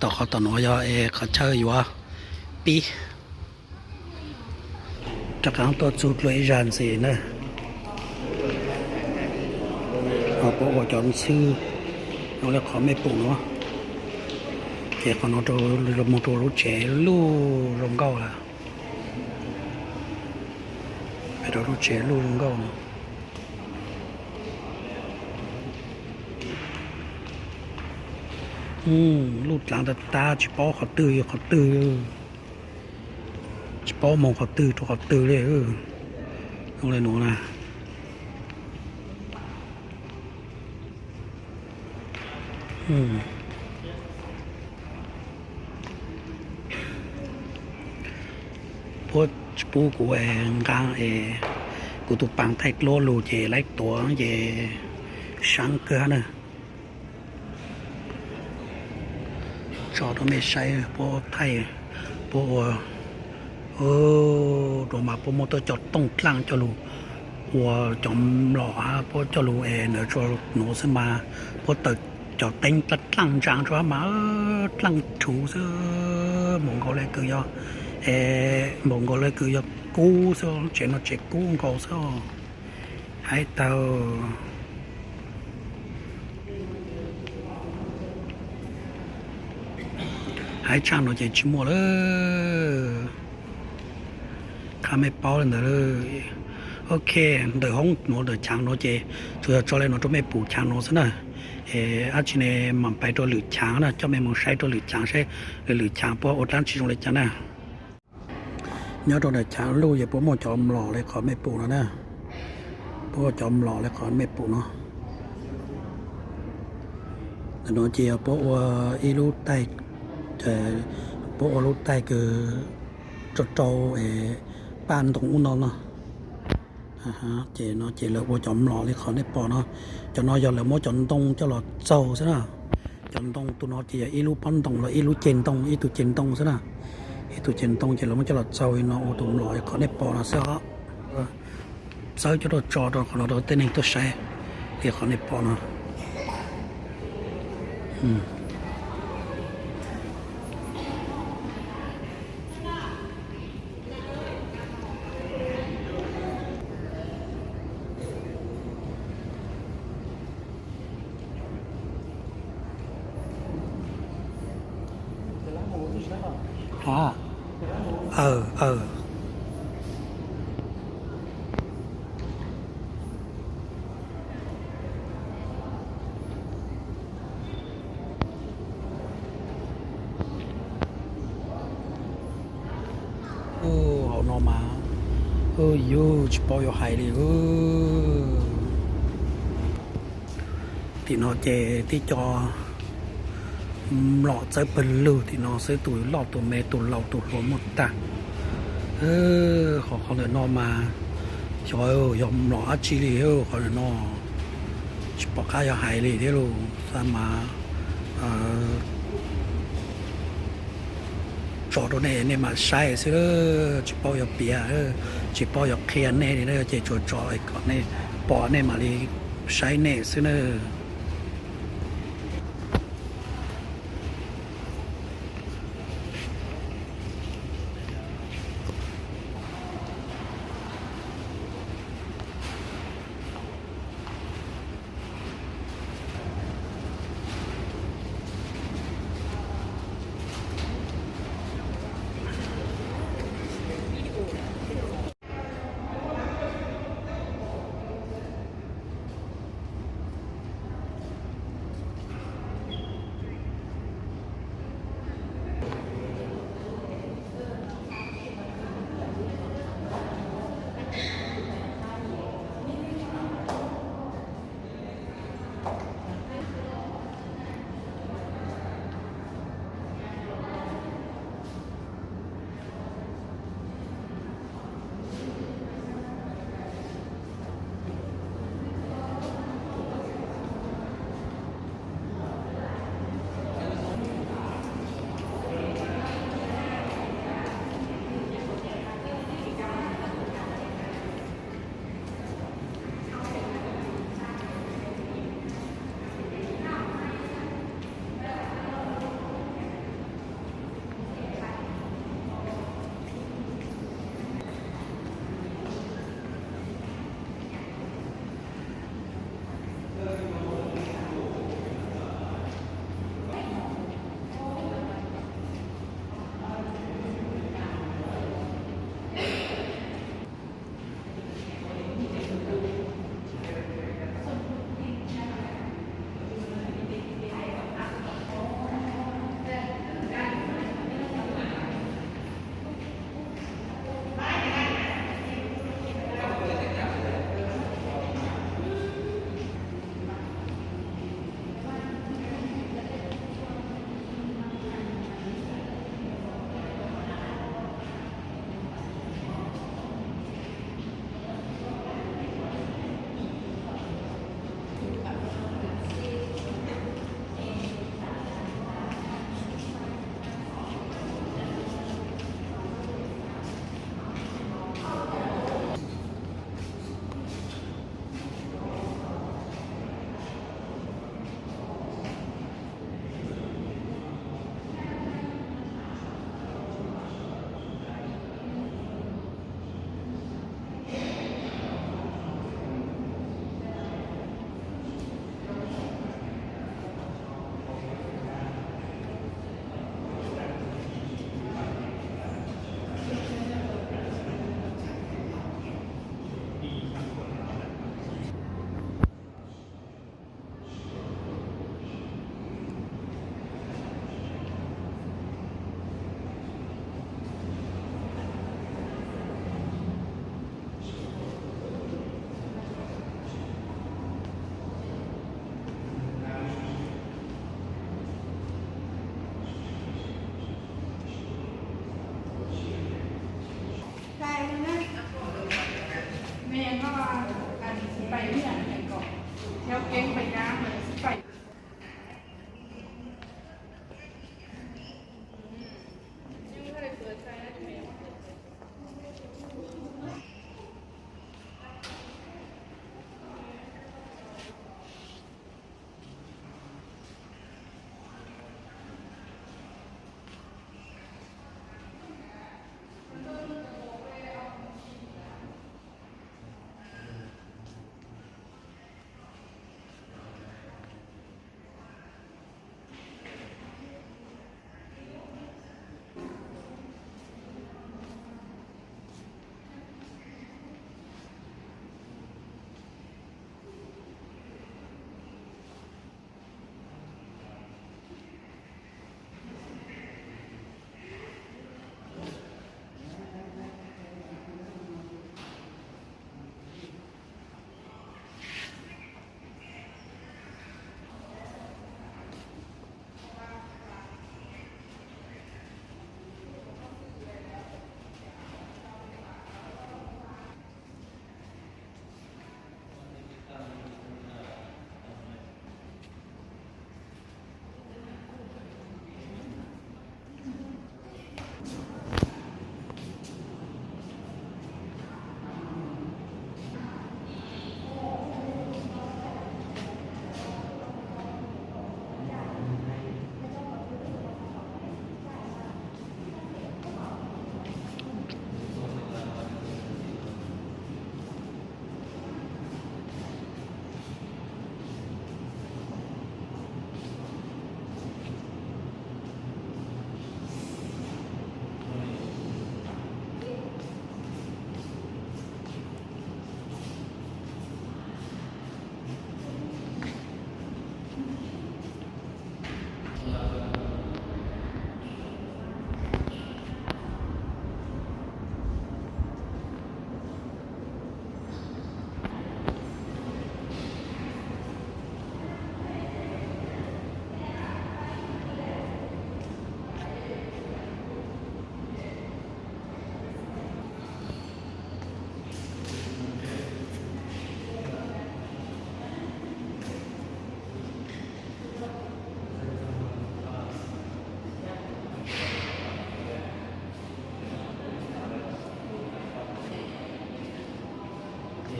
ต่อเขาต่อหน่อยเขาเชยอยู่อ่ะปีจากการตัวจุดเลยจานสินะเอาพวกว่าจอนซื้อเอาแล้วเขาไม่ปรุงเนาะเขาโนตัวลมตัวรู้เฉยลู่ลงเก้าละไปเรารู้เฉยลู่ลงเก้าเนาะลูดหลังตาชิปอเขาตื้อชิปอมองเขาตื้อตัวเขาตื้อเลยลงเลยหนูนะพวกปูกูกลางกูตุปังไทยโลลูเจไล่ตัวเจช่างเกลือนะจอดไม่ใช่พวกไทยพวกตัวมาพวกมอเตอร์จอดต้องกลางจะรู้หัวจอมหล่อพวกจะรู้เนอะจอหนูขึ้นมาพวกตึกจอดเต็งตัดกลางจางชัวมากลางถูซะมองเขาเลยคือยมองเขาเลยคือยกูซะเจนเจกูเขาซะให้เตาให้ช่างเราจะชิมหมดเลยข้าไม่เป้าเลยโอเคเดี๋ยวห้องหนูเดี๋ยวช่างเราจะตัวเลยหนูจะไม่ปลูกช่างเราซะนะอาชีพเนี่ยมันไปตัวหรือช่างนะจะไม่มองใช้ตัวหรือช่างใช้หรือช่างเพราะอดร้านชิลเลยจ้ะนะnhớตัวเด็กช่างลูกอย่าพวกมอจอมหล่อเลยขอไม่ปลูกแล้วนะพวกจอมหล่อเลยขอไม่ปลูกเนาะแต่หนูเจียวพวกอีลูกไตพวกลูกไตคือจดโจบ้านตรงอุ้นเนาะเจเนาะเจเลยพวกจอมหล่อเลยขอไม่ปลูกเนาะจะน้อยยอดเลยมอจอนตรงจะหลอดเศร้าซะนะจอนตรงตัวน้อยเจียอีลูกปั้นตรงเลยอีลูกเจนตรงอีตัวเจนตรงซะนะอีตัวเจนตรงเจแล้วมันจะหลอดเศร้าเนาะโอ้ตัวหล่อขอไม่ปลูกนะเสียเศร้าจะโดนจอดขอเราเต้นเองตัวใช้เรียกขอไม่ปลูกเนาะเออเอานอมายูชิปอยหายเลยที่นอเจที่จอหล่อใจเป็นลือที่นอซื้อตุ๋ยหล่อตัวเมตุ่เราตุ่หัวหมดตาขอเขาเลยนอมาช่วยยอมหล่ออาชีเลยเขาเลยนอชิปอกายหายเลยที่เราสามารถจอดเนี่ยมาใช้ซิชิปอยเปียชิปอยเคียนเนี่ยเจจอยก่อนเนี่ยปอเนี่ยมาเลยใช้เนี่ยซิ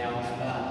ยวแล้วก็